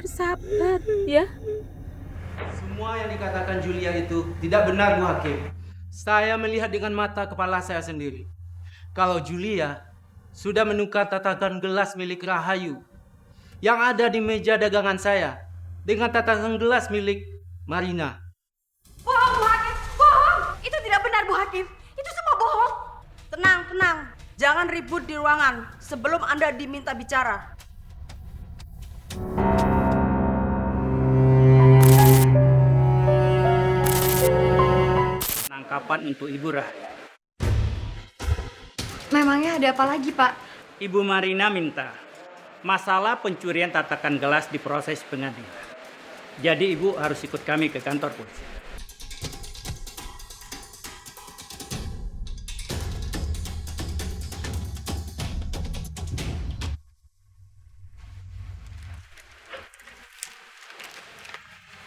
sabar ya. Semua yang dikatakan Julia itu tidak benar, Bu Hakim. Saya melihat dengan mata kepala saya sendiri. Kalau Julia sudah menukar tatakan gelas milik Rahayu yang ada di meja dagangan saya dengan tatakan gelas milik Marina. Bohong, Bu Hakim! Bohong! Itu tidak benar, Bu Hakim. Itu semua bohong. Tenang, tenang. Jangan ribut di ruangan sebelum Anda diminta bicara. Penangkapan untuk Ibu Rahayu. Memangnya ada apa lagi, Pak? Ibu Marina minta masalah pencurian tatakan gelas diproses pengadilan. Jadi Ibu harus ikut kami ke kantor polisi.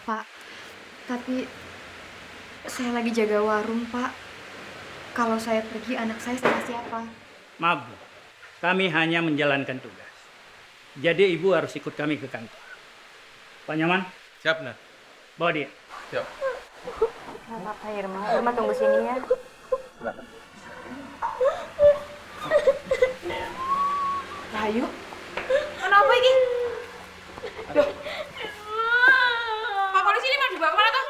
Pak, tapi saya lagi jaga warung, Pak. Kalau saya pergi, anak saya sama siapa? Maaf Bu, kami hanya menjalankan tugas. Jadi Ibu harus ikut kami ke kantor. Pak Nyaman? Siap, Nah. Bawa dia. Siap. Pak Irma. Irma tunggu sini ya. Rahayu? Kenapa ini? Loh. Pak polisi ini mau dibawa kemana toh?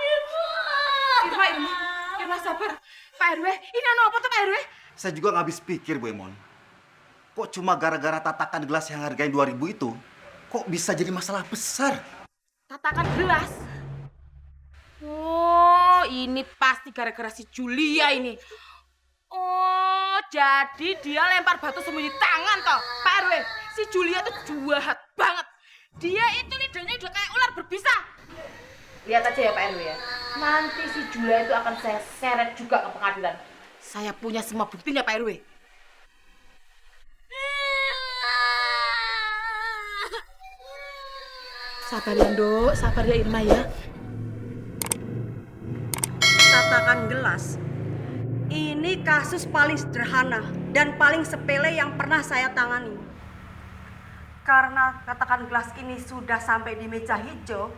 Irma sabar. Pak RW, ini apa tuh Pak RW? Saya juga nggak habis pikir, Bu Emon. Kok cuma gara-gara tatakan gelas yang harganya 2.000 itu, kok bisa jadi masalah besar? Tatakan gelas. Oh, ini pasti gara-gara si Julia ini. Oh, jadi dia lempar batu sembunyi tangan toh, Pak RW. Si Julia tuh jahat banget. Dia itu lidahnya udah kayak ular berbisa. Lihat aja ya Pak RW ya. Nanti si Julia itu akan saya seret juga ke pengadilan. Saya punya semua buktinya, Pak RW. Sabar ya, Nduk. Sabar ya, Irma ya. Tatakan gelas. Ini kasus paling sederhana dan paling sepele yang pernah saya tangani. Karena tatakan gelas ini sudah sampai di meja hijau,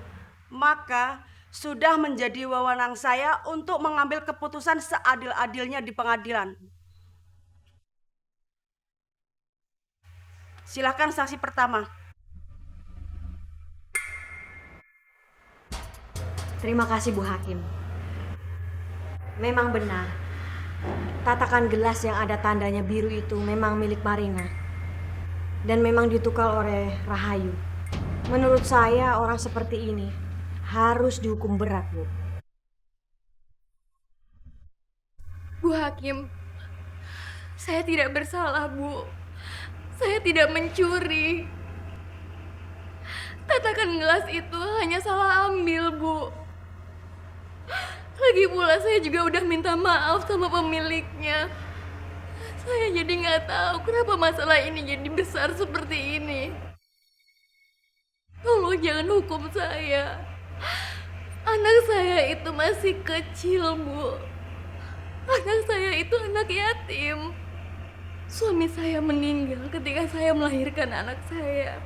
maka sudah menjadi wewenang saya untuk mengambil keputusan seadil-adilnya di pengadilan. Silakan saksi pertama. Terima kasih, Bu Hakim. Memang benar. Tatakan gelas yang ada tandanya biru itu memang milik Marina. Dan memang ditukar oleh Rahayu. Menurut saya orang seperti ini harus dihukum berat, Bu. Bu Hakim, saya tidak bersalah, Bu. Saya tidak mencuri. Tatakan gelas itu hanya salah ambil, Bu. Lagi pula saya juga udah minta maaf sama pemiliknya. Saya jadi nggak tahu kenapa masalah ini jadi besar seperti ini. Tolong jangan hukum saya. Anak saya itu masih kecil, Bu. Anak saya itu anak yatim. Suami saya meninggal ketika saya melahirkan anak saya.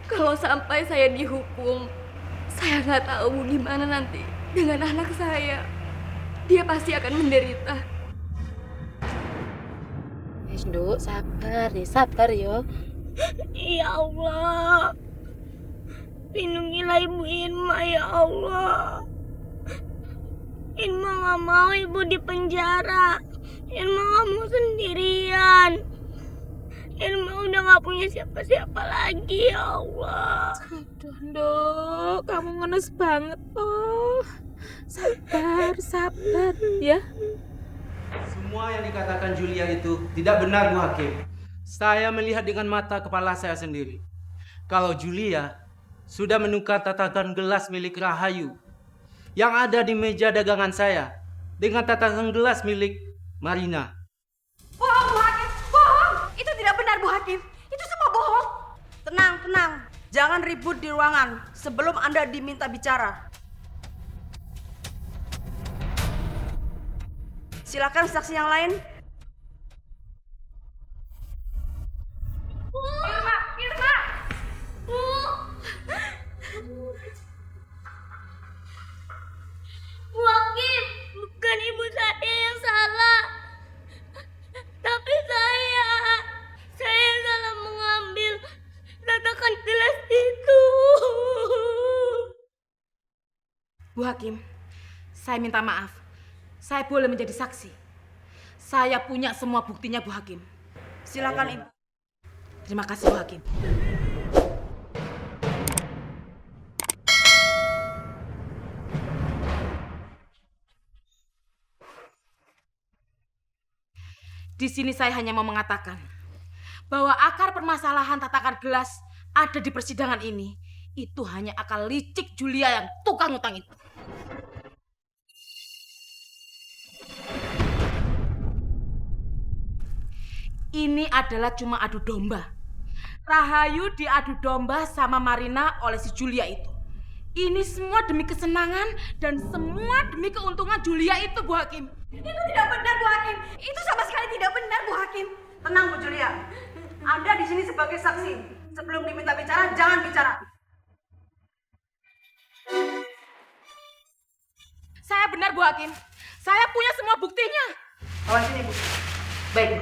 Kalau sampai saya dihukum, saya nggak tahu gimana nanti dengan anak saya. Dia pasti akan menderita. Nduk, sabar yo. Ya Allah, lindungilah Ibu Irma ya Allah. Irma gak mau Ibu di penjara. Irma gak mau sendirian. Irma udah gak punya siapa-siapa lagi ya Allah. Aduh, Nduk, kamu ngenes banget toh. Sabar ya. Semua yang dikatakan Julia itu tidak benar, Bu Hakim. Saya melihat dengan mata kepala saya sendiri. Kalau Julia sudah menukar tatakan gelas milik Rahayu yang ada di meja dagangan saya dengan tatakan gelas milik Marina. Bohong, Bu Hakim! Bohong! Itu tidak benar, Bu Hakim. Itu semua bohong. Tenang, tenang. Jangan ribut di ruangan sebelum Anda diminta bicara. Silakan saksi yang lain. Irma! Bu Hakim, saya minta maaf. Saya boleh menjadi saksi. Saya punya semua buktinya, Bu Hakim. Silakan Ibu. Terima kasih, Bu Hakim. Di sini saya hanya mau mengatakan bahwa akar permasalahan tatakan gelas ada di persidangan ini itu hanya akal licik Julia yang tukang utang itu. Ini adalah cuma adu domba. Rahayu diadu domba sama Marina oleh si Julia itu. Ini semua demi kesenangan dan semua demi keuntungan Julia itu, Bu Hakim. Itu tidak benar, Bu Hakim. Itu sama sekali tidak benar, Bu Hakim. Tenang, Bu Julia. Anda di sini sebagai saksi. Sebelum diminta bicara, jangan bicara. Saya benar, Bu Hakim. Saya punya semua buktinya. Awas sini, Bu. Baik, Bu.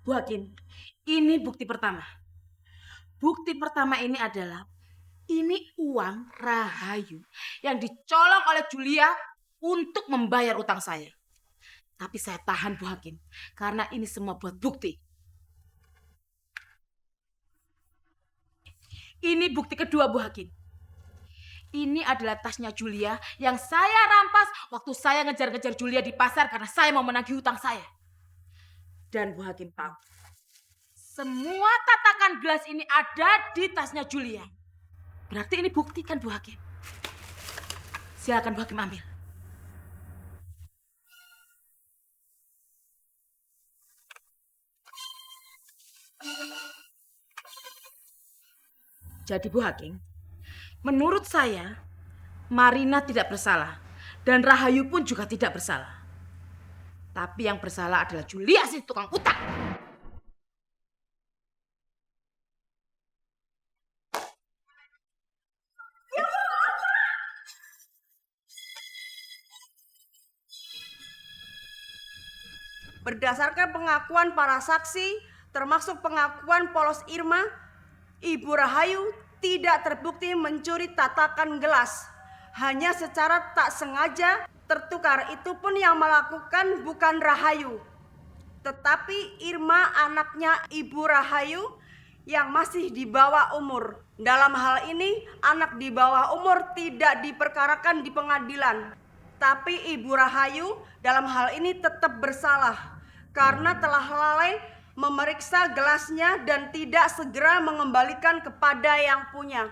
Bu Hakim, ini bukti pertama. Bukti pertama ini adalah ini uang Rahayu yang dicolong oleh Julia untuk membayar utang saya. Tapi saya tahan, Bu Hakim, karena ini semua buat bukti. Ini bukti kedua, Bu Hakim. Ini adalah tasnya Julia yang saya rampas waktu saya ngejar-ngejar Julia di pasar karena saya mau menagih hutang saya. Dan Bu Hakim tahu, semua tatakan gelas ini ada di tasnya Julia. Berarti ini bukti kan, Bu Hakim? Silakan Bu Hakim ambil. Jadi Bu Hakim, menurut saya Marina tidak bersalah dan Rahayu pun juga tidak bersalah. Tapi yang bersalah adalah Julia si tukang utang. Berdasarkan pengakuan para saksi, termasuk pengakuan Polos Irma, Ibu Rahayu tidak terbukti mencuri tatakan gelas. Hanya secara tak sengaja tertukar, itu pun yang melakukan bukan Rahayu, tetapi Irma, anaknya Ibu Rahayu yang masih di bawah umur. Dalam hal ini, anak di bawah umur tidak diperkarakan di pengadilan. Tapi Ibu Rahayu dalam hal ini tetap bersalah karena telah lalai memeriksa gelasnya dan tidak segera mengembalikan kepada yang punya.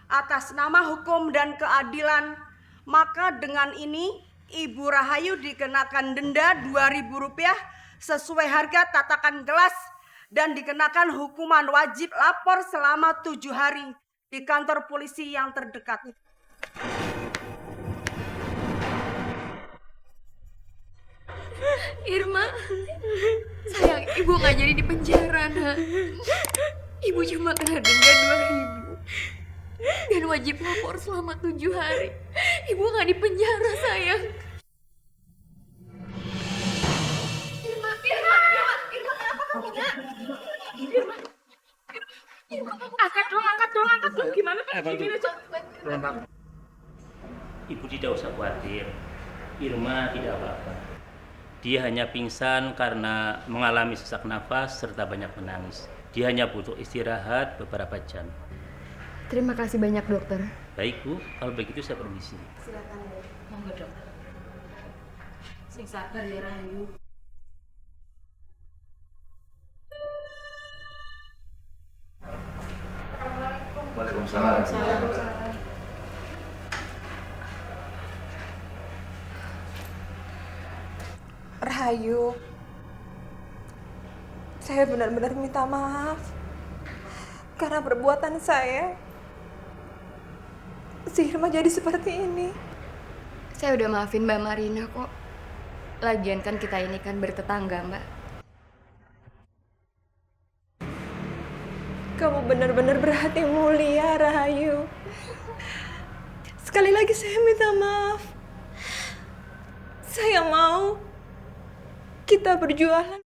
Atas nama hukum dan keadilan, maka dengan ini Ibu Rahayu dikenakan denda Rp2.000 sesuai harga tatakan gelas dan dikenakan hukuman wajib lapor selama 7 hari di kantor polisi yang terdekat. Irma, sayang, ibu gak jadi di penjara, nak. Ibu cuma kena denda 2.000 dan wajib lapor selama 7 hari. Ibu gak di penjara, sayang. Irma, kenapa kamu nak? Angkat dong. Gimana, Pak? Gini aja. Ibu tidak usah khawatir. Irma tidak apa-apa. Dia hanya pingsan karena mengalami sesak nafas serta banyak menangis. Dia hanya butuh istirahat beberapa jam. Terima kasih banyak, dokter. Baik, Bu. Kalau begitu saya permisi. Silakan, Bu. Monggo, dokter. Sing sabar ya, Rahayu. Waalaikumsalam. Rahayu, saya benar-benar minta maaf karena perbuatan saya. Si Irma jadi seperti ini. Saya udah maafin Mbak Marina kok. Lagian kan kita ini kan bertetangga, Mbak. Kamu benar-benar berhati mulia, Rahayu. Sekali lagi saya minta maaf. Saya mau kita berjualan.